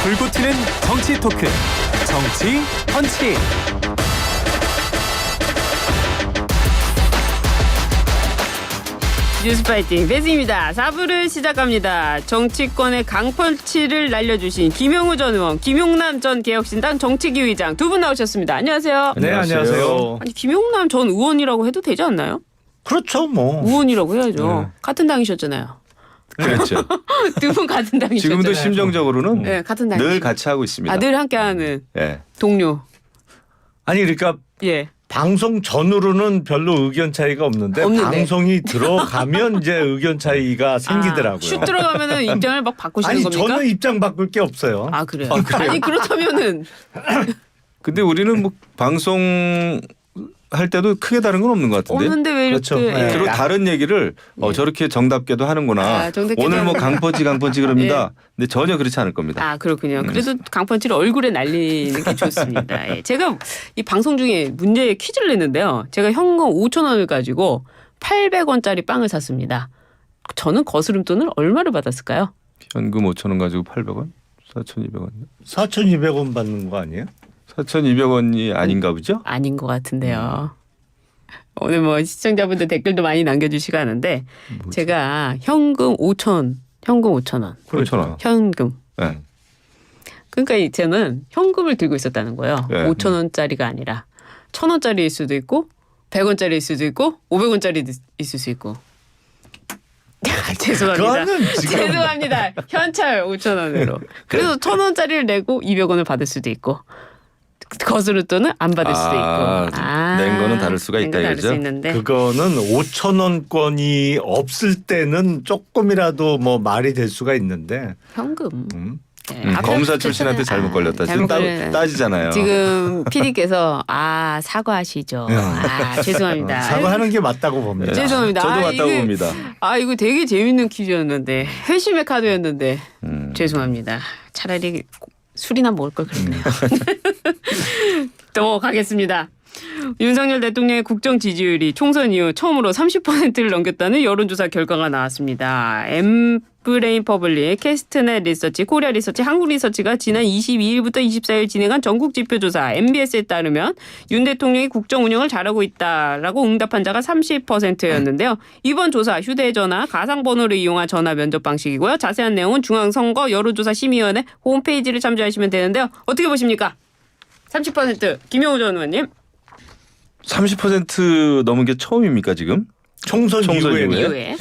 불고 튀는 정치 토크 정치 펀치. 뉴스파이팅 배승입니다. 4부를 시작합니다. 정치권의 강펀치를 날려주신 김영우 전 의원, 김용남 전 개혁신당 정치기 의장 두 분 나오셨습니다. 안녕하세요. 네, 안녕하세요. 아니 김용남 전 의원이라고 해도 되지 않나요? 그렇죠, 뭐. 의원이라고 해야죠. 네. 같은 당이셨잖아요. 그렇죠. 두 분 같은 당이셨잖아요. 지금도 심정적으로는 네, 같은 당. 늘 같이 하고 있습니다. 늘 함께하는 예. 동료. 아니 그러니까 예. 방송 전후로는 별로 의견 차이가 없는데 방송이 들어가면 이제 의견 차이가 생기더라고요. 슛 들어가면은 입장을 막 바꾸시는 아니 겁니까? 저는 입장 바꿀 게 없어요. 아 그래요? 아니 그렇다면은 근데 우리는 뭐 방송 할 때도 크게 다른 건 없는 것 같은데. 없는데 왜 이렇게? 그렇죠. 네. 그리고 다른 얘기를 저렇게 정답게도 하는구나. 아, 정답게도 오늘 뭐 하는구나. 강펀치 그럽니다. 근데 전혀 그렇지 않을 겁니다. 아 그렇군요. 그래도 강펀치를 얼굴에 날리는 게 좋습니다. 예. 제가 이 방송 중에 문제 퀴즈를 냈는데요. 제가 현금 5천 원을 가지고 800원짜리 빵을 샀습니다. 저는 거스름돈을 얼마를 받았을까요? 현금 5천 원 가지고 800원? 4,200원? 4,200원 받는 거 아니에요? 4,200원이 아닌가 보죠? 아닌 것 같은데요. 오늘 뭐 시청자분들 댓글도 많이 남겨주시고 하는데 제가 현금 5천 원. 그렇죠. 현금. 네. 그러니까 저는 현금을 들고 있었다는 거예요. 네. 5천 원짜리가 아니라 1,000원짜리일 수도 있고 100원짜리일 수도 있고 500원짜리 있을 수 있고. 죄송합니다. 그거는 지금 죄송합니다. 현찰 5천 원으로. 그래서 1,000원짜리를 내고 200원을 받을 수도 있고 거스름돈은 안 받을 수도 있고. 낸 거는 다를 수가 있다, 다를 이거죠? 수 있는데. 그거는 5,000원권이 없을 때는 조금이라도 뭐 말이 될 수가 있는데 현금. 네, 검사 앞에 출신한테 붙였잖아요. 잘못 걸렸다. 잘못 지금 걸려요. 따지잖아요. 지금 PD께서 사과하시죠. 죄송합니다. 사과하는 게 맞다고 봅니다. 죄송합니다. 저도 맞다고 봅니다. 이거 되게 재밌는 퀴즈였는데 회심의 카드였는데 죄송합니다. 차라리 술이나 먹을 걸 그랬네요. 또 가겠습니다. 윤석열 대통령의 국정 지지율이 총선 이후 처음으로 30%를 넘겼다는 여론조사 결과가 나왔습니다. 엠브레인 퍼블릭, 캐스트넷 리서치, 코리아 리서치, 한국 리서치가 지난 22일부터 24일 진행한 전국 지표조사 MBS에 따르면 윤 대통령이 국정 운영을 잘하고 있다라고 응답한 자가 30%였는데요. 이번 조사 휴대전화, 가상번호를 이용한 전화 면접 방식이고요. 자세한 내용은 중앙선거 여론조사심의위원회 홈페이지를 참조하시면 되는데요. 어떻게 보십니까? 30% 김영우 전 의원님. 30% 넘은 게 처음입니까 지금? 총선 이후에는 이후에.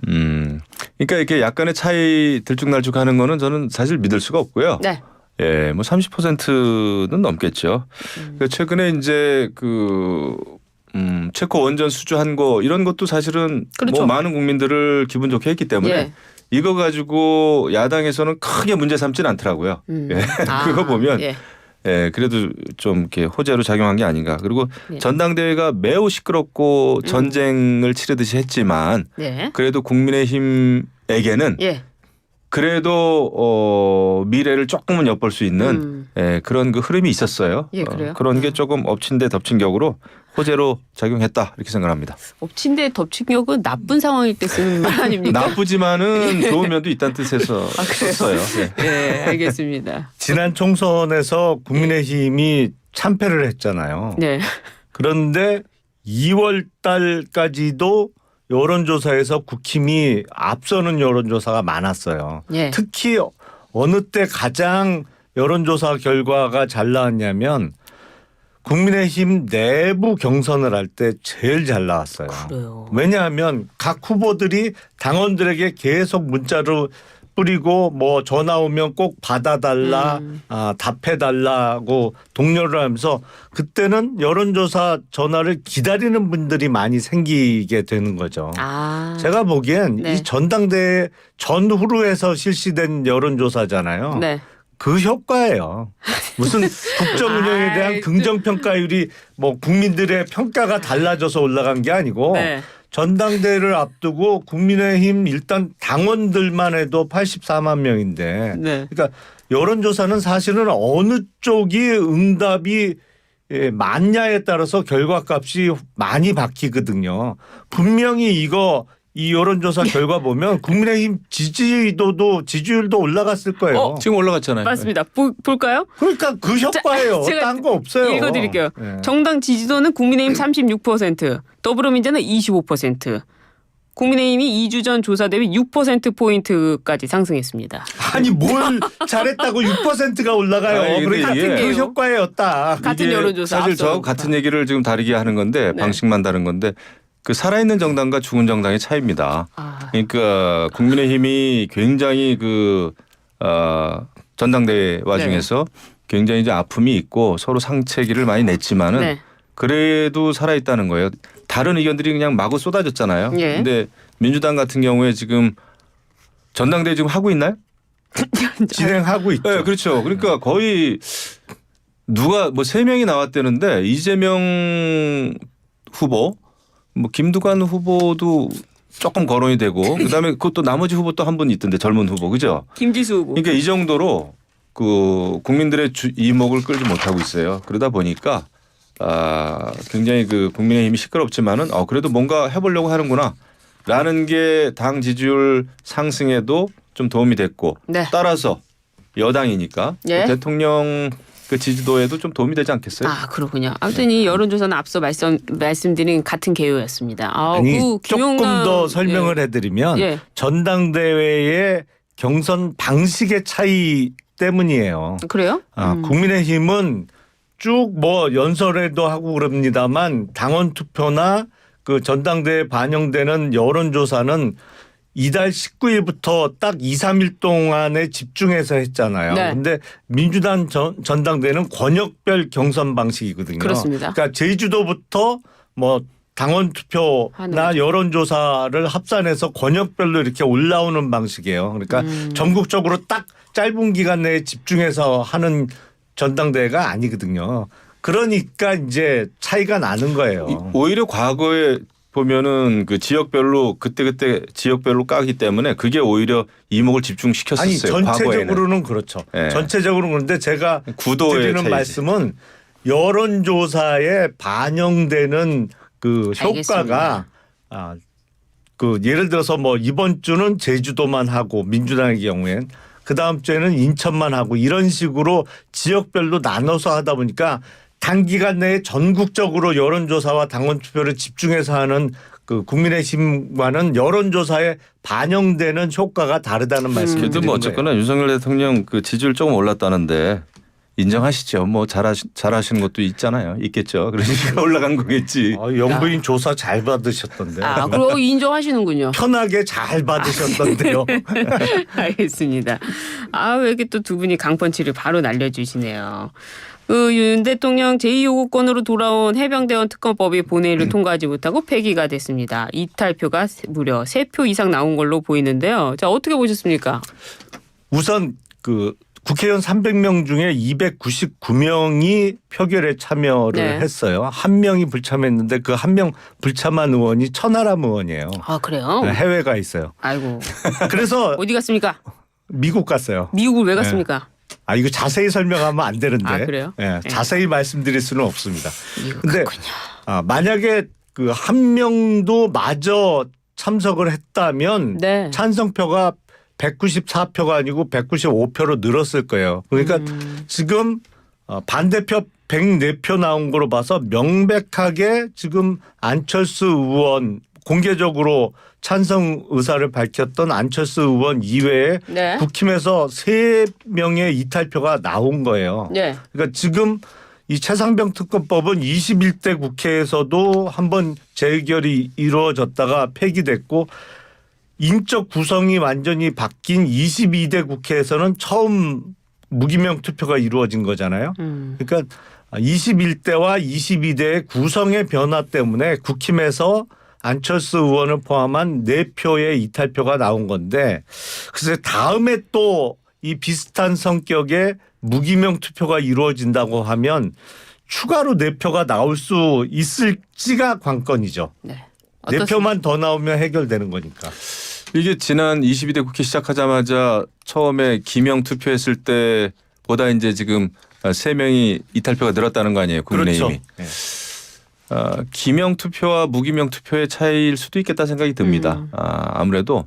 그러니까 이렇게 약간의 차이 들쭉날쭉하는 거는 저는 사실 믿을 수가 없고요. 네. 예, 뭐 30%는 넘겠죠. 그러니까 최근에 이제 체코 원전 수주한 거 이런 것도 사실은 그렇죠. 뭐 많은 국민들을 기분 좋게 했기 때문에 예. 이거 가지고 야당에서는 크게 문제 삼지는 않더라고요. 예. 그거 보면. 예. 예, 그래도 좀 이렇게 호재로 작용한 게 아닌가. 그리고 네. 전당대회가 매우 시끄럽고 전쟁을 치르듯이 했지만 네. 그래도 국민의힘에게는 예. 그래도 미래를 조금은 엿볼 수 있는 그런 그 흐름이 있었어요. 예, 그래요? 그런 게 조금 엎친 데 덮친 격으로 호재로 작용했다 이렇게 생각합니다. 엎친 데 덮친 격은 나쁜 상황일 때 쓰는 말 아닙니까? 나쁘지만은 좋은 면도 있다는 뜻에서 그래요? 썼어요. 예. 네, 알겠습니다. 지난 총선에서 국민의힘이 참패를 했잖아요. 네. 그런데 2월 달까지도 여론조사에서 국힘이 앞서는 여론조사가 많았어요. 예. 특히 어느 때 가장 여론조사 결과가 잘 나왔냐면 국민의힘 내부 경선을 할 때 제일 잘 나왔어요. 그래요. 왜냐하면 각 후보들이 당원들에게 계속 문자로 뿌리고 뭐 전화 오면 꼭 받아달라, 답해달라고 독려를 하면서 그때는 여론조사 전화를 기다리는 분들이 많이 생기게 되는 거죠. 제가 보기엔 네. 이 전당대회 전후로 해서 실시된 여론조사잖아요. 네. 그 효과예요. 무슨 국정 운영에 대한 긍정평가율이 뭐 국민들의 평가가 달라져서 올라간 게 아니고 네. 전당대회를 앞두고 국민의힘 일단 당원들만 해도 84만 명인데 네. 그러니까 여론조사는 사실은 어느 쪽이 응답이 많냐에 따라서 결과값이 많이 바뀌거든요. 분명히 이거 이 여론조사 결과 보면 국민의힘 지지율도 올라갔을 거예요. 지금 올라갔잖아요. 맞습니다. 볼까요? 그러니까 그 효과예요. 제가 딴 거 없어요. 읽어드릴게요. 네. 정당 지지도는 국민의힘 36%, 더불어민주는 25%. 국민의힘이 2주 전 조사 대비 6%포인트까지 상승했습니다. 아니 뭘 잘했다고 6%가 올라가요. 아니, 근데 그러니까 이게 그 효과예요. 딱. 같은 이게 여론조사 사실 저하고 앞서니까. 같은 얘기를 지금 다르게 하는 건데 네. 방식만 다른 건데 그 살아있는 정당과 죽은 정당의 차이입니다. 아. 그러니까 국민의힘이 굉장히 그 전당대회 와중에서 굉장히 이제 아픔이 있고 서로 상체기를 많이 냈지만은 네. 그래도 살아있다는 거예요. 다른 의견들이 그냥 마구 쏟아졌잖아요. 예. 근데 민주당 같은 경우에 지금 전당대회 지금 하고 있나요? 진행하고 있죠. 네, 그렇죠. 그러니까 거의 누가 뭐 3명이 나왔다는데 이재명 후보, 뭐 김두관 후보도 조금 거론이 되고 그다음에 그것도 나머지 후보 또 한 분 있던데 젊은 후보 그죠? 김지수 후보. 그러니까 이 정도로 그 국민들의 이목을 끌지 못하고 있어요. 그러다 보니까 굉장히 그 국민의힘이 시끄럽지만은 그래도 뭔가 해보려고 하는구나라는 게 당 지지율 상승에도 좀 도움이 됐고 네. 따라서 여당이니까 예. 대통령 그 지지도에도 좀 도움이 되지 않겠어요? 아 그렇군요. 아무튼 이 여론조사는 앞서 말씀드린 같은 개요였습니다. 아니 조금 더 설명을 해드리면 예. 전당대회의 경선 방식의 차이 때문이에요. 그래요? 국민의힘은 쭉 뭐 연설회도 하고 그럽니다만 당원 투표나 그 전당대회에 반영되는 여론조사는 이달 19일부터 딱 2, 3일 동안에 집중해서 했잖아요. 네. 근데 민주당 전당대회는 권역별 경선 방식이거든요. 그렇습니다. 그러니까 제주도부터 뭐 당원 하는 투표나 거죠. 여론조사를 합산해서 권역별로 이렇게 올라오는 방식이에요. 그러니까 전국적으로 딱 짧은 기간 내에 집중해서 하는 전당대회가 아니거든요. 그러니까 이제 차이가 나는 거예요. 오히려 과거에 보면은 그 지역별로 그때 지역별로 까기 때문에 그게 오히려 이목을 집중시켰었어요. 아니 전체적으로는 과거에는. 그렇죠. 네. 전체적으로는 그런데 제가 구도의 드리는 차이지. 말씀은 여론조사에 반영되는 그 효과가 그 예를 들어서 뭐 이번 주는 제주도만 하고 민주당의 경우엔 그 다음 주에는 인천만 하고 이런 식으로 지역별로 나눠서 하다 보니까 단기간 내에 전국적으로 여론조사와 당원 투표를 집중해서 하는 그 국민의힘과는 여론조사에 반영되는 효과가 다르다는 말씀을 그래도 드리는 뭐 거예요. 어쨌거나 윤석열 대통령 그 지지율 조금 올랐다는데 인정하시죠. 뭐 잘하시는 것도 있잖아요. 있겠죠. 그러니까 올라간 거겠지. 영부인 조사 잘 받으셨던데. 그리고 인정하시는군요. 편하게 잘 받으셨던데요. 알겠습니다. 왜 이렇게 또 두 분이 강펀치를 바로 날려주시네요. 그 윤 대통령 제2요구권으로 돌아온 해병대원 특검법이 본회의를 통과하지 못하고 폐기가 됐습니다. 이탈표가 무려 3표 이상 나온 걸로 보이는데요. 자, 어떻게 보셨습니까? 우선 그 국회의원 300명 중에 299명이 표결에 참여를 네. 했어요. 한 명이 불참했는데 그 한 명 불참한 의원이 천하람 의원이에요. 그래요? 해외가 있어요. 아이고. 그래서 어디 갔습니까? 미국 갔어요. 미국을 왜 갔습니까? 이거 자세히 설명하면 안 되는데. 그래요? 네, 자세히 말씀드릴 수는 없습니다. 미국 근데 갔군요. 만약에 그 한 명도 마저 참석을 했다면 네. 찬성표가 194표가 아니고 195표로 늘었을 거예요. 그러니까 지금 반대표 104표 나온 거로 봐서 명백하게 지금 안철수 의원 공개적으로 찬성 의사를 밝혔던 안철수 의원 이외에 네. 국힘에서 3명의 이탈표가 나온 거예요. 네. 그러니까 지금 이 최상병 특검법은 21대 국회에서도 한번 재의결이 이루어졌다가 폐기됐고 인적 구성이 완전히 바뀐 22대 국회에서는 처음 무기명 투표가 이루어진 거잖아요. 그러니까 21대와 22대의 구성의 변화 때문에 국힘에서 안철수 의원을 포함한 4표의 이탈표가 나온 건데 그래서 다음에 또 이 비슷한 성격의 무기명 투표가 이루어진다고 하면 추가로 4표가 나올 수 있을지가 관건이죠. 네. 4표만 더 나오면 해결되는 거니까. 이게 지난 22대 국회 시작하자마자 처음에 기명 투표했을 때보다 이제 지금 3명이 이탈표가 늘었다는 거 아니에요. 국민의힘이. 그렇죠. 네. 기명 투표와 무기명 투표의 차이일 수도 있겠다 생각이 듭니다. 아무래도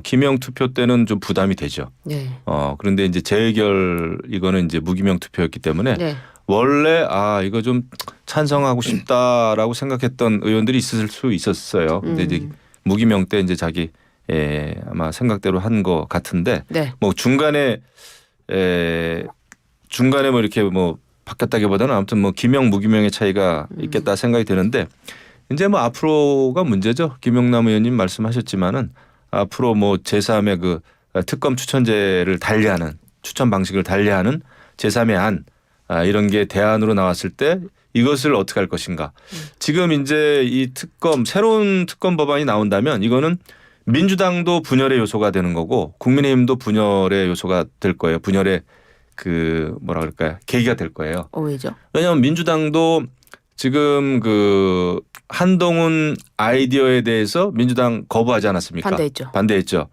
기명 투표 때는 좀 부담이 되죠. 네. 그런데 이제 재결 이거는 이제 무기명 투표였기 때문에 네. 원래 이거 좀 찬성하고 싶다라고 생각했던 의원들이 있을 수 있었어요. 근데 이제 무기명 때 이제 자기 아마 생각대로 한 것 같은데 네. 뭐 중간에 뭐 이렇게 뭐 바뀌었다기보다는 아무튼 뭐 기명 무기명의 차이가 있겠다 생각이 드는데 이제 뭐 앞으로가 문제죠. 김영남 의원님 말씀하셨지만은 앞으로 뭐 제3의 그 특검 추천제를 달리하는 추천 방식을 달리하는 제3의 안 이런 게 대안으로 나왔을 때 이것을 어떻게 할 것인가. 지금 이제 이 새로운 특검 법안이 나온다면 이거는 민주당도 분열의 요소가 되는 거고 국민의힘도 분열의 요소가 될 거예요. 분열의 그 뭐라 그럴까요? 계기가 될 거예요. 왜죠? 왜냐하면 민주당도 지금 그 한동훈 아이디어에 대해서 민주당 거부하지 않았습니까? 반대했죠.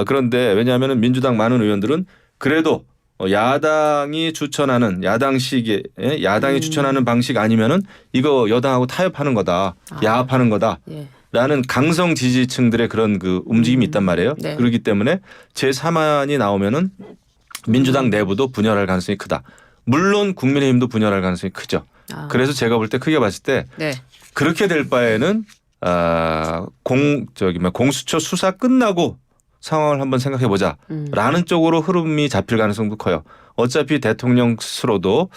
그런데 왜냐하면 민주당 많은 의원들은 그래도 야당이 추천하는 야당이 추천하는 방식 아니면은 이거 여당하고 타협하는 거다, 야합하는 거다. 예. 라는 강성 지지층들의 그런 그 움직임이 있단 말이에요. 네. 그렇기 때문에 제3안이 나오면은 민주당 내부도 분열할 가능성이 크다. 물론 국민의힘도 분열할 가능성이 크죠. 그래서 제가 볼 때 크게 봤을 때 네. 그렇게 될 바에는 공수처 수사 끝나고 상황을 한번 생각해 보자라는 쪽으로 흐름이 잡힐 가능성도 커요. 어차피 대통령께서도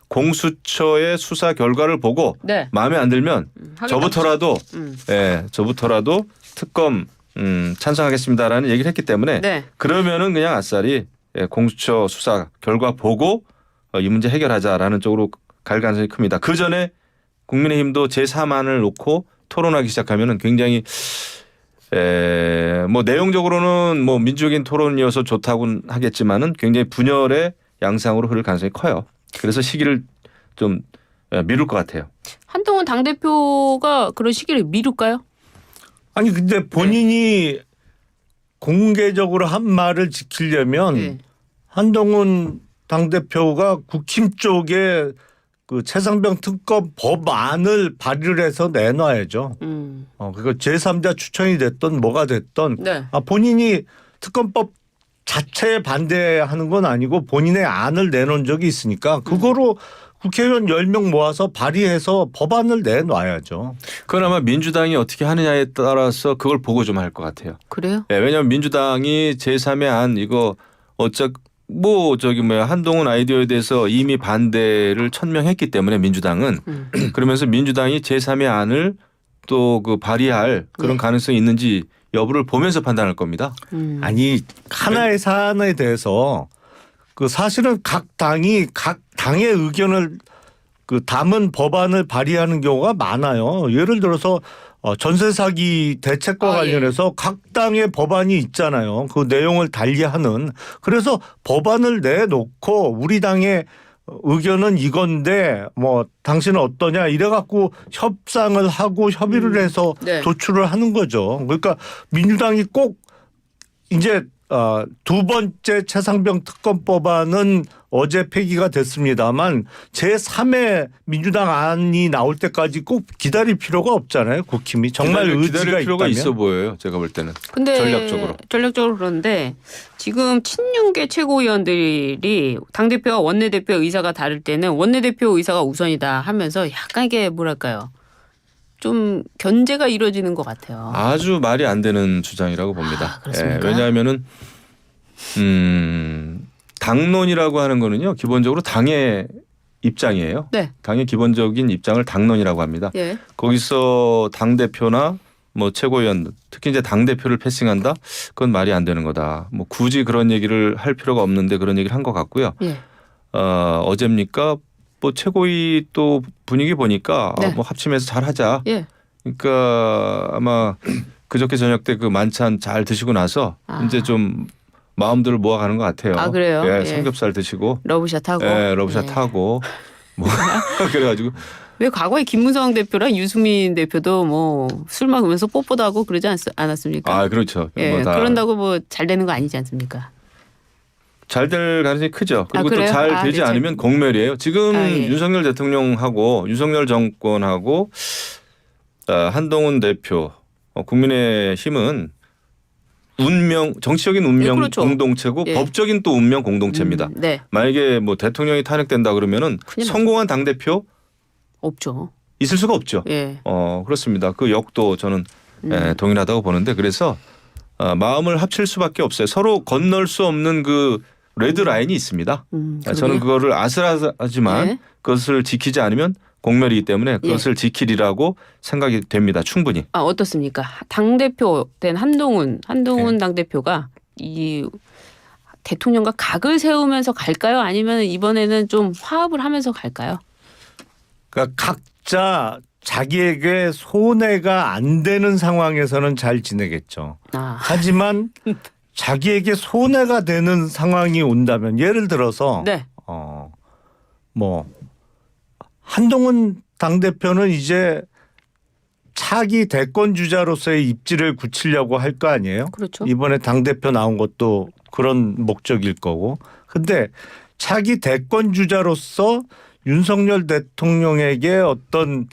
공수처의 수사 결과를 보고 네. 마음에 안 들면 저부터라도 특검 찬성하겠습니다라는 얘기를 했기 때문에 네. 그러면은 그냥 아싸리 공수처 수사 결과 보고 이 문제 해결하자라는 쪽으로 갈 가능성이 큽니다. 그 전에 국민의힘도 제3안을 놓고 토론하기 시작하면은 굉장히 뭐 내용적으로는 뭐 민주적인 토론이어서 좋다고는 하겠지만은 굉장히 분열의 양상으로 흐를 가능성이 커요. 그래서 시기를 좀 미룰 것 같아요. 한동훈 당대표가 그런 시기를 미룰까요? 아니 근데 본인이 공개적으로 한 말을 지키려면 네. 한동훈 당대표가 국힘 쪽에 그 최상병 특검 법안을 발의를 해서 내놔야죠. 그거 제3자 추천이 됐던 뭐가 됐던 네. 본인이 특검법 자체에 반대하는 건 아니고 본인의 안을 내놓은 적이 있으니까 그거로 국회의원 10명 모아서 발의해서 법안을 내놔야죠. 그건 아마 민주당이 어떻게 하느냐에 따라서 그걸 보고 좀 할 것 같아요. 그래요? 네, 왜냐하면 민주당이 제3의 안 이거 한동훈 아이디어에 대해서 이미 반대를 천명했기 때문에 민주당은 그러면서 민주당이 제3의 안을 또 그 발의할 그런 가능성이 있는지 여부를 보면서 판단할 겁니다. 아니 하나의 사안에 대해서 그 사실은 각 당의 의견을 그 담은 법안을 발의하는 경우가 많아요. 예를 들어서 전세 사기 대책과 관련해서 각 당의 법안이 있잖아요. 그 내용을 달리하는. 그래서 법안을 내놓고 우리 당의 의견은 이건데 뭐 당신은 어떠냐 이래 갖고 협상을 하고 협의를 해서 네. 도출을 하는 거죠. 그러니까 민주당이 꼭 이제 두 번째 최상병 특검 법안은 어제 폐기가 됐습니다만 제3의 민주당 안이 나올 때까지 꼭 기다릴 필요가 없잖아요. 국힘이 정말 의지가 기다릴 필요가 있다면. 있어 보여요. 제가 볼 때는. 근데 전략적으로 그런데 지금 친윤계 최고위원들이 당대표와 원내대표 의사가 다를 때는 원내대표 의사가 우선이다 하면서 약간 이게 뭐랄까요. 좀 견제가 이루어지는 것 같아요. 아주 말이 안 되는 주장이라고 봅니다. 그렇습니까? 왜냐하면은 당론이라고 하는 거는요. 기본적으로 당의 입장이에요. 네. 당의 기본적인 입장을 당론이라고 합니다. 예. 거기서 당대표나 뭐 최고위원 특히 이제 당대표를 패싱한다? 그건 말이 안 되는 거다. 뭐 굳이 그런 얘기를 할 필요가 없는데 그런 얘기를 한 것 같고요. 예. 어제입니까? 뭐 최고위 또 분위기 보니까 네. 뭐 합심해서 잘 하자. 예. 그러니까 아마 그저께 저녁 때 그 만찬 잘 드시고 나서 이제 좀 마음들을 모아가는 것 같아요. 아, 그래요? 예, 예. 삼겹살 드시고. 러브샷 하고. 예, 러브샷 예. 하고. 뭐 그래가지고. 왜 과거에 김무성 대표랑 유승민 대표도 뭐 술 먹으면서 뽀뽀도 하고 그러지 않았습니까? 아, 그렇죠. 예, 뭐 다 그런다고 뭐 잘 되는 거 아니지 않습니까? 잘 될 가능성이 크죠. 그리고 또 그래요? 잘 되지 네, 않으면 공멸이에요. 지금 예. 윤석열 대통령하고 윤석열 정권하고 한동훈 대표 국민의힘은 운명 정치적인 운명 그렇죠. 공동체고 예. 법적인 또 운명 공동체입니다. 네. 만약에 뭐 대통령이 탄핵된다 그러면은 큰일 나죠. 성공한 당 대표 없죠. 있을 수가 없죠. 예. 그렇습니다. 그 역도 저는 동일하다고 보는데 그래서 마음을 합칠 수밖에 없어요. 서로 건널 수 없는 그 레드 라인이 있습니다. 저는 그거를 아슬아슬하지만 네. 그것을 지키지 않으면 공멸이기 때문에 그것을 지키리라고 생각이 됩니다. 충분히. 어떻습니까? 당 대표 된 한동훈 네. 당 대표가 이 대통령과 각을 세우면서 갈까요? 아니면 이번에는 좀 화합을 하면서 갈까요? 그러니까 각자 자기에게 손해가 안 되는 상황에서는 잘 지내겠죠. 하지만 자기에게 손해가 되는 상황이 온다면 예를 들어서 네. 뭐 한동훈 당대표는 이제 차기 대권 주자로서의 입지를 굳히려고 할 거 아니에요? 그렇죠. 이번에 당대표 나온 것도 그런 목적일 거고. 근데 차기 대권 주자로서 윤석열 대통령에게 어떤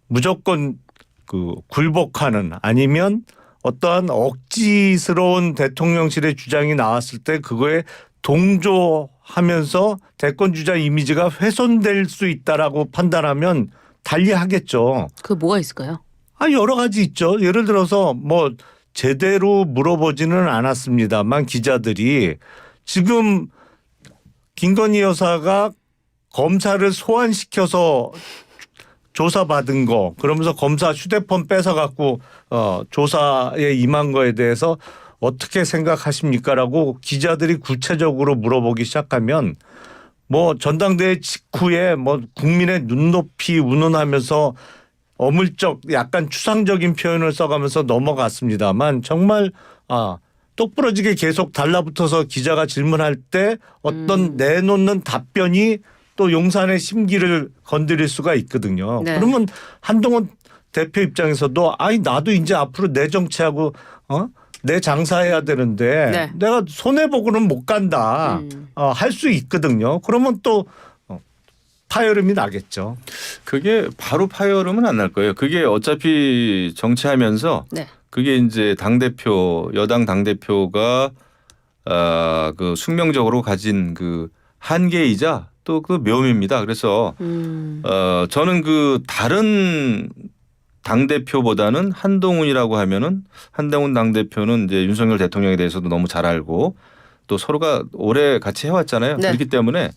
무조건 그 굴복하는 아니면 어떠한 억지스러운 대통령실의 주장이 나왔을 때 그거에 동조하면서 대권 주자 이미지가 훼손될 수 있다라고 판단하면 달리하겠죠. 그 뭐가 있을까요? 여러 가지 있죠. 예를 들어서 뭐 제대로 물어보지는 않았습니다만 기자들이 지금 김건희 여사가 검사를 소환시켜서 조사받은 거 그러면서 검사 휴대폰 뺏어갖고 조사에 임한 거에 대해서 어떻게 생각하십니까라고 기자들이 구체적으로 물어보기 시작하면 뭐 전당대회 직후에 뭐 국민의 눈높이 운운하면서 어물쩍 약간 추상적인 표현을 써가면서 넘어갔습니다만 정말 똑부러지게 계속 달라붙어서 기자가 질문할 때 어떤 내놓는 답변이 또 용산의 심기를 건드릴 수가 있거든요. 네. 그러면 한동훈 대표 입장에서도 나도 이제 앞으로 내 정치하고 내 장사해야 되는데 네. 내가 손해보고는 못 간다. 할 수 있거든요. 그러면 또 파열음이 나겠죠. 그게 바로 파열음은 안 날 거예요. 그게 어차피 정치하면서 네. 그게 이제 당대표 여당 당대표가 그 숙명적으로 가진 그 한계이자 또 그 묘미입니다. 그래서 저는 그 다른 당대표보다는 한동훈이라고 하면은 한동훈 당대표는 이제 윤석열 대통령에 대해서도 너무 잘 알고 또 서로가 오래 같이 해왔잖아요. 네. 그렇기 때문에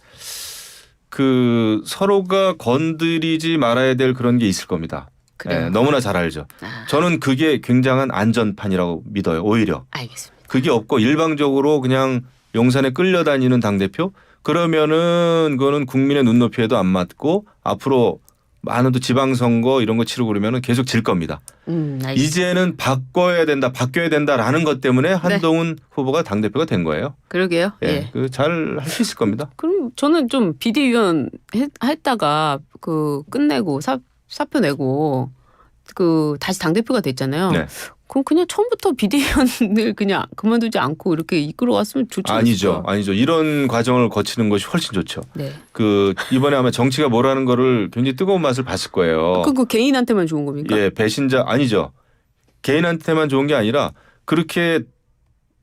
그 서로가 건드리지 말아야 될 그런 게 있을 겁니다. 그래요. 너무나 잘 알죠. 저는 그게 굉장한 안전판이라고 믿어요. 오히려. 알겠습니다. 그게 없고 일방적으로 그냥 용산에 끌려다니는 당대표 그러면은 그거는 국민의 눈높이에도 안 맞고 앞으로 많은 또 지방선거 이런 거 치르고 그러면은 계속 질 겁니다. 알겠습니다. 이제는 바꿔야 된다, 바뀌어야 된다라는 것 때문에 한동훈 후보가 당대표가 된 거예요. 그러게요. 예. 잘 할 수 있을 겁니다. 그럼 저는 좀 비대위원 했다가 그 끝내고 사표 내고 그 다시 당대표가 됐잖아요. 네. 그럼 그냥 처음부터 비대위원을 그냥 그만두지 않고 이렇게 이끌어왔으면 좋지 않을까요? 아니죠. 이런 과정을 거치는 것이 훨씬 좋죠. 네. 그 이번에 아마 정치가 뭐라는 거를 굉장히 뜨거운 맛을 봤을 거예요. 그거 개인한테만 좋은 겁니까? 예, 배신자 아니죠. 개인한테만 좋은 게 아니라 그렇게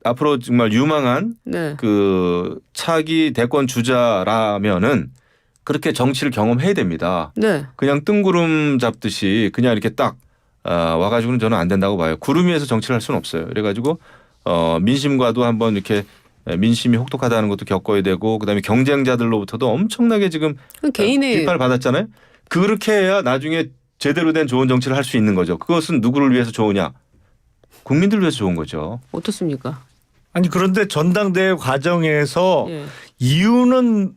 앞으로 정말 유망한 네. 그 차기 대권 주자라면은 그렇게 정치를 경험해야 됩니다. 네. 그냥 뜬구름 잡듯이 그냥 이렇게 딱 와가지고는 저는 안 된다고 봐요. 구름 위에서 정치를 할 수는 없어요. 그래가지고 민심과도 한번 이렇게 민심이 혹독하다는 것도 겪어야 되고 그다음에 경쟁자들로부터도 엄청나게 지금 개인의 비판을 받았잖아요. 그렇게 해야 나중에 제대로 된 좋은 정치를 할 수 있는 거죠. 그것은 누구를 위해서 좋으냐? 국민들을 위해서 좋은 거죠. 어떻습니까? 그런데 전당대회 과정에서 예. 이유는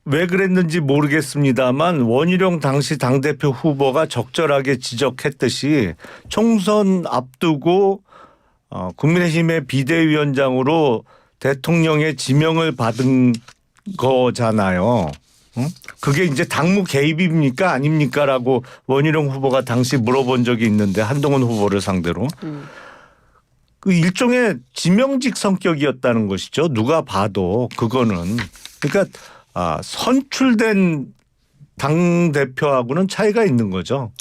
왜 그랬는지 모르겠습니다만 원희룡 당시 당대표 후보가 적절하게 지적했듯이 총선 앞두고 국민의힘의 비대위원장으로 대통령의 지명을 받은 거잖아요. 그게 이제 당무 개입입니까 아닙니까라고 원희룡 후보가 당시 물어본 적이 있는데 한동훈 후보를 상대로. 그 일종의 지명직 성격이었다는 것이죠. 누가 봐도 그거는. 그러니까 선출된 당 대표하고는 차이가 있는 거죠.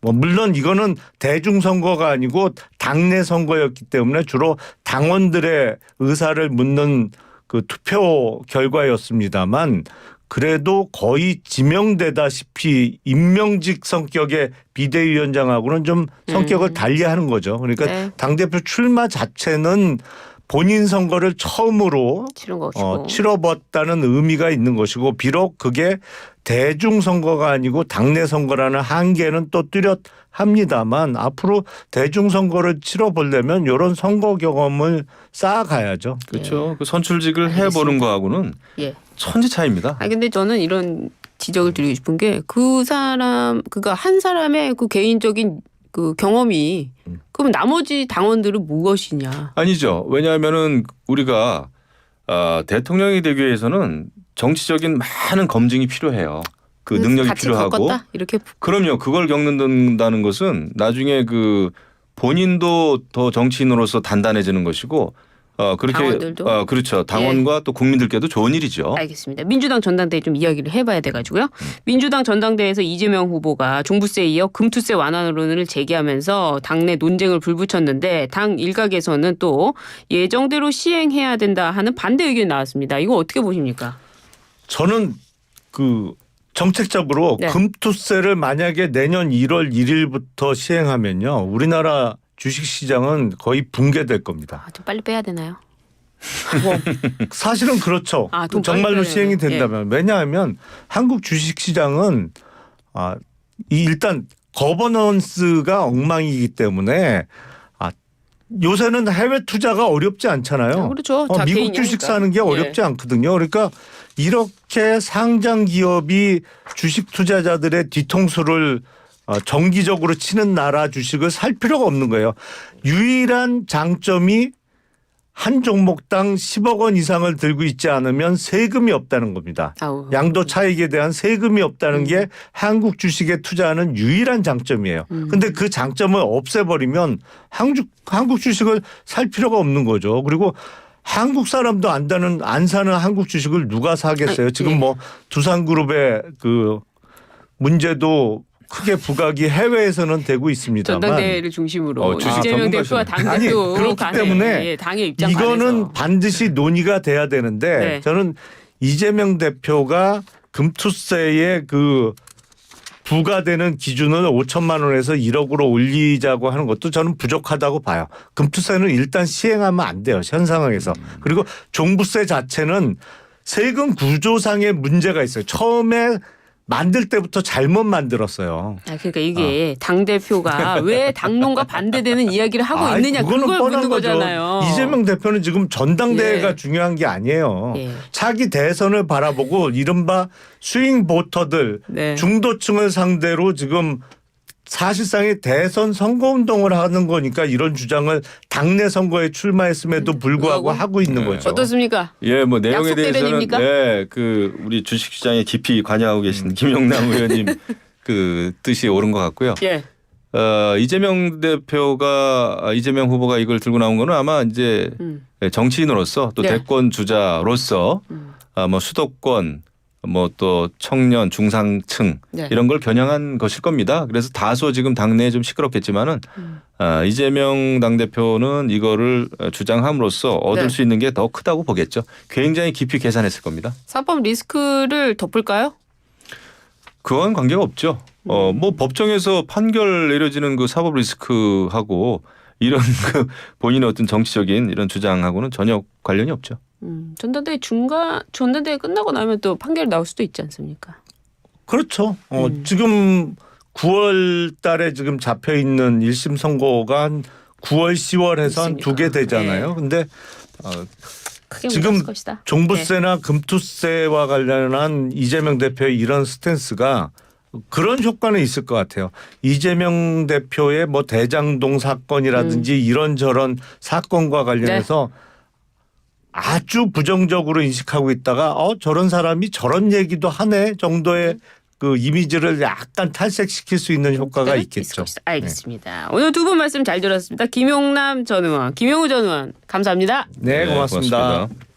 뭐 물론 이거는 대중선거가 아니고 당내 선거였기 때문에 주로 당원들의 의사를 묻는 그 투표 결과였습니다만 그래도 거의 지명되다시피 임명직 성격의 비대위원장하고는 좀 성격을 달리하는 거죠. 그러니까 네. 당대표 출마 자체는 본인 선거를 처음으로 치른 것이고. 치러봤다는 의미가 있는 것이고 비록 그게 대중선거가 아니고 당내 선거라는 한계는 또 뚜렷합니다만 앞으로 대중선거를 치러보려면 이런 선거 경험을 쌓아가야죠. 그렇죠. 그 선출직을 해보는 알겠습니다. 거하고는 예. 천지 차이입니다. 근데 저는 이런 지적을 드리고 싶은 게 그 사람 그가 한 사람의 그 개인적인 그 경험이 그러면 나머지 당원들은 무엇이냐? 아니죠. 왜냐하면은 우리가 대통령이 되기 위해서는 정치적인 많은 검증이 필요해요. 그 능력이 같이 필요하고. 겪었다? 이렇게 그럼요. 그걸 겪는다는 것은 나중에 그 본인도 더 정치인으로서 단단해지는 것이고 그렇게 당원들도? 그렇죠. 당원과 또 국민들께도 좋은 일이죠. 알겠습니다. 민주당 전당대회 좀 이야기를 해봐야 돼가지고요. 민주당 전당대회에서 이재명 후보가 종부세에 이어 금투세 완화론을 제기하면서 당내 논쟁을 불붙였는데 당 일각에서는 또 예정대로 시행해야 된다 하는 반대 의견이 나왔습니다. 이거 어떻게 보십니까? 저는 그 정책적으로 네. 금투세를 만약에 내년 1월 1일부터 시행하면요. 우리나라 주식시장은 거의 붕괴될 겁니다. 좀 빨리 빼야 되나요? 사실은 그렇죠. 돈 정말로 빨리 시행이 빼려면. 된다면. 왜냐하면 한국 주식시장은 일단 거버넌스가 엉망이기 때문에 요새는 해외 투자가 어렵지 않잖아요. 그렇죠. 다 미국 개인이 주식 하니까. 사는 게 어렵지 않거든요. 그러니까 이렇게 상장 기업이 주식 투자자들의 뒤통수를 정기적으로 치는 나라 주식을 살 필요가 없는 거예요. 유일한 장점이 한 종목당 10억 원 이상을 들고 있지 않으면 세금이 없다는 겁니다. 아우. 양도 차익에 대한 세금이 없다는 게 한국 주식에 투자하는 유일한 장점이에요. 근데 그 장점을 없애버리면 한국 주식을 살 필요가 없는 거죠. 그리고 한국 사람도 안 사는 한국 주식을 누가 사겠어요? 지금 뭐 두산그룹의 그 문제도 크게 부각이 해외에서는 되고 있습니다만 전당대회를 중심으로 주식 이재명 대표와 전문가시네. 당대표 그렇기 때문에 당의 입장 이거는 관해서. 반드시 논의가 돼야 되는데 네. 저는 이재명 대표가 금투세의 그 부과되는 기준을 5천만 원에서 1억으로 올리자고 하는 것도 저는 부족하다고 봐요. 금투세는 일단 시행하면 안 돼요. 현 상황에서. 그리고 종부세 자체는 세금 구조상의 문제가 있어요. 처음에 만들 때부터 잘못 만들었어요. 그러니까 이게 당 대표가 왜 당론과 반대되는 이야기를 하고 있느냐 그거는 그걸 뻔한 묻는 거죠. 거잖아요. 이재명 대표는 지금 전당대회가 예. 중요한 게 아니에요. 예. 차기 대선을 바라보고 이른바 스윙 보터들 네. 중도층을 상대로 지금 사실상의 대선 선거운동을 하는 거니까 이런 주장을 당내 선거에 출마했음에도 불구하고 하고 있는 거죠. 어떻습니까? 예, 뭐 내용에 약속 대해서는 대변입니까? 그 우리 주식시장에 깊이 관여하고 계신 김용남 의원님 그 뜻이 옳은 것 같고요. 예. 이재명 후보가 이걸 들고 나온 거는 아마 이제 정치인으로서 또 네. 대권 주자로서 뭐 수도권 뭐 또 청년 중상층 네. 이런 걸 겨냥한 것일 겁니다. 그래서 다소 지금 당내에 좀 시끄럽겠지만은 이재명 당대표는 이거를 주장함으로써 얻을 네. 수 있는 게 더 크다고 보겠죠. 굉장히 깊이 계산했을 겁니다. 사법 리스크를 덮을까요? 그건 관계가 없죠. 뭐 법정에서 판결 내려지는 그 사법 리스크하고 이런 그 본인의 어떤 정치적인 이런 주장하고는 전혀 관련이 없죠. 전당대회 끝나고 나면 또 판결이 나올 수도 있지 않습니까? 그렇죠. 지금 9월 달에 지금 잡혀 있는 1심 선고가 한 9월, 10월 해서 한 있으니까. 2개 되잖아요. 네. 근데 크게 지금 묻었을 것이다. 종부세나 금투세와 관련한 이재명 대표의 이런 스탠스가 그런 효과는 있을 것 같아요. 이재명 대표의 뭐 대장동 사건이라든지 이런저런 사건과 관련해서 아주 부정적으로 인식하고 있다가 저런 사람이 저런 얘기도 하네 정도의 그 이미지를 약간 탈색시킬 수 있는 효과가 있겠죠. 알겠습니다. 오늘 두 분 말씀 잘 들었습니다. 김용남 전 의원, 김용우 전 의원 감사합니다. 네, 고맙습니다. 고맙습니다.